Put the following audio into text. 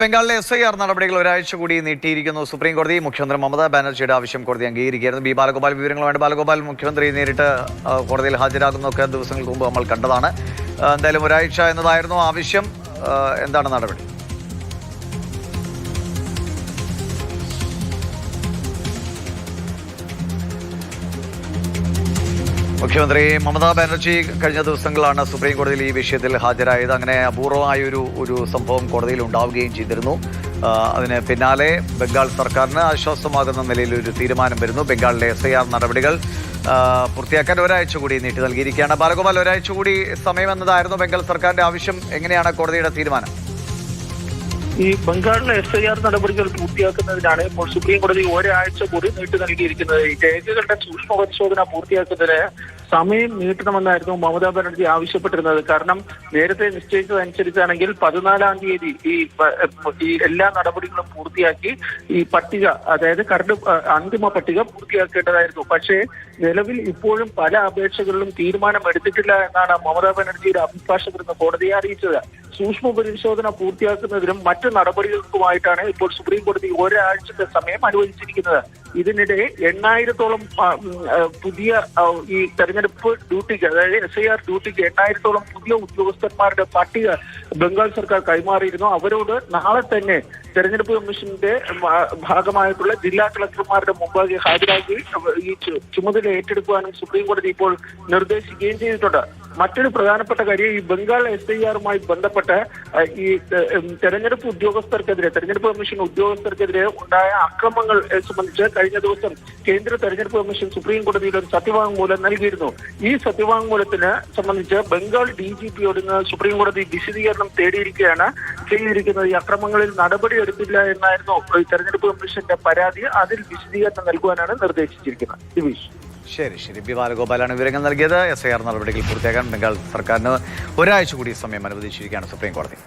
ബംഗാളിലെ SIR നടപടികൾ ഒരാഴ്ച കൂടി നീട്ടിയിരിക്കുന്നു. സുപ്രീം കോടതി മുഖ്യമന്ത്രി മമതാ ബാനർജിയുടെ ആവശ്യം കോടതി അംഗീകരിക്കുകയായിരുന്നു. ബി ബാലഗോപാൽ വിവരങ്ങളുമായിട്ട്. ബാലഗോപാൽ, മുഖ്യമന്ത്രി നേരിട്ട് കോടതിയിൽ ഹാജരാകുന്നതൊക്കെ ദിവസങ്ങൾക്ക് മുമ്പ് നമ്മൾ കണ്ടതാണ്. എന്തായാലും ഒരാഴ്ച എന്നതായിരുന്നു ആവശ്യം. എന്താണ് നടപടി? മുഖ്യമന്ത്രി മമതാ ബാനർജി കഴിഞ്ഞ ദിവസങ്ങളാണ് സുപ്രീം കോടതിയിൽ ഈ വിഷയത്തിൽ ഹാജരായത്. അങ്ങനെ അപൂർവമായ ഒരു സംഭവം കോടതിയിൽ ഉണ്ടാവുകയും ചെയ്തിരുന്നു. അതിന് പിന്നാലെ ബംഗാൾ സർക്കാരിന് ആശ്വാസമാകുന്ന നിലയിൽ ഒരു തീരുമാനം വരുന്നു. ബംഗാളിലെ SIR നടപടികൾ പൂർത്തിയാക്കാൻ ഒരാഴ്ച കൂടി നീട്ടി നൽകിയിരിക്കുകയാണ്. ബാലഗോപാൽ, ഒരാഴ്ച കൂടി സമയമെന്നതായിരുന്നു ബംഗാൾ സർക്കാരിന്റെ ആവശ്യം. എങ്ങനെയാണ് കോടതിയുടെ തീരുമാനം? ഈ ബംഗാളിലെ SIR നടപടികൾ പൂർത്തിയാക്കുന്നതിനാണ് ഇപ്പോൾ സുപ്രീം കോടതി ഒരാഴ്ച കൂടി നീട്ടി നൽകിയിരിക്കുന്നത്. ഈ രേഖകളുടെ സൂക്ഷ്മ പരിശോധന പൂർത്തിയാക്കുന്നതിന് സമയം നീട്ടണമെന്നായിരുന്നു മമതാ ബാനർജി ആവശ്യപ്പെട്ടിരുന്നത്. കാരണം നേരത്തെ നിശ്ചയിച്ചതനുസരിച്ചാണെങ്കിൽ 14-ാം തീയതി ഈ എല്ലാ നടപടികളും പൂർത്തിയാക്കി ഈ പട്ടിക, അതായത് അന്തിമ പട്ടിക പൂർത്തിയാക്കേണ്ടതായിരുന്നു. പക്ഷേ നിലവിൽ ഇപ്പോഴും പല അപേക്ഷകളിലും തീരുമാനം എടുത്തിട്ടില്ല എന്നാണ് മമതാ ബാനർജിയുടെ അഭിഭാഷകർ ഇന്ന് കോടതിയെ അറിയിച്ചത്. സൂക്ഷ്മ പരിശോധന പൂർത്തിയാക്കുന്നതിനും മറ്റു നടപടികൾക്കുമായിട്ടാണ് ഇപ്പോൾ സുപ്രീം കോടതി ഒരാഴ്ചത്തെ സമയം അനുവദിച്ചിരിക്കുന്നത്. ഇതിനിടെ 8000-ഓളം പുതിയ ഈ തെരഞ്ഞെടുപ്പ് ഡ്യൂട്ടിക്ക്, അതായത് SIR ഡ്യൂട്ടിക്ക് 8000-ഓളം പുതിയ ഉദ്യോഗസ്ഥന്മാരുടെ പട്ടിക ബംഗാൾ സർക്കാർ കൈമാറിയിരുന്നു. അവരോട് നാളെ തന്നെ തെരഞ്ഞെടുപ്പ് കമ്മീഷന്റെ ഭാഗമായിട്ടുള്ള ജില്ലാ കളക്ടർമാരുടെ മുമ്പാകെ ഹാജരാക്കി ഈ ചുമതല ഏറ്റെടുക്കുവാനും സുപ്രീം കോടതി ഇപ്പോൾ നിർദ്ദേശിക്കുകയും ചെയ്തിട്ടുണ്ട്. മറ്റൊരു പ്രധാനപ്പെട്ട കാര്യം, ഈ ബംഗാൾ SIR-മായി ബന്ധപ്പെട്ട് ഈ തെരഞ്ഞെടുപ്പ് കമ്മീഷൻ ഉദ്യോഗസ്ഥർക്കെതിരെ ഉണ്ടായ അക്രമങ്ങൾ സംബന്ധിച്ച് കഴിഞ്ഞ ദിവസം കേന്ദ്ര തെരഞ്ഞെടുപ്പ് കമ്മീഷൻ സുപ്രീം കോടതിയിൽ ഒരു സത്യവാങ്മൂലം നൽകിയിരുന്നു. ഈ സത്യവാങ്മൂലത്തിന് സംബന്ധിച്ച് ബംഗാൾ DGP-യോട് സുപ്രീം കോടതി വിശദീകരണം ചെയ്തിരിക്കുന്നത്. ഈ അക്രമങ്ങളിൽ നടപടിയെടുത്തില്ല എന്നായിരുന്നു തെരഞ്ഞെടുപ്പ് കമ്മീഷന്റെ പരാതി. അതിൽ വിശദീകരണം നൽകുവാനാണ് നിർദ്ദേശിച്ചിരിക്കുന്നത്. ദിവിഷ്. ശരി. ബി ബാലഗോപാലാണ് വിവരങ്ങൾ നൽകിയത്. SIR നടപടികൾ പൂർത്തിയാക്കാൻ ബംഗാൾ സർക്കാരിന് ഒരാഴ്ച കൂടി സമയം അനുവദിച്ചിരിക്കുകയാണ് സുപ്രീം കോടതി.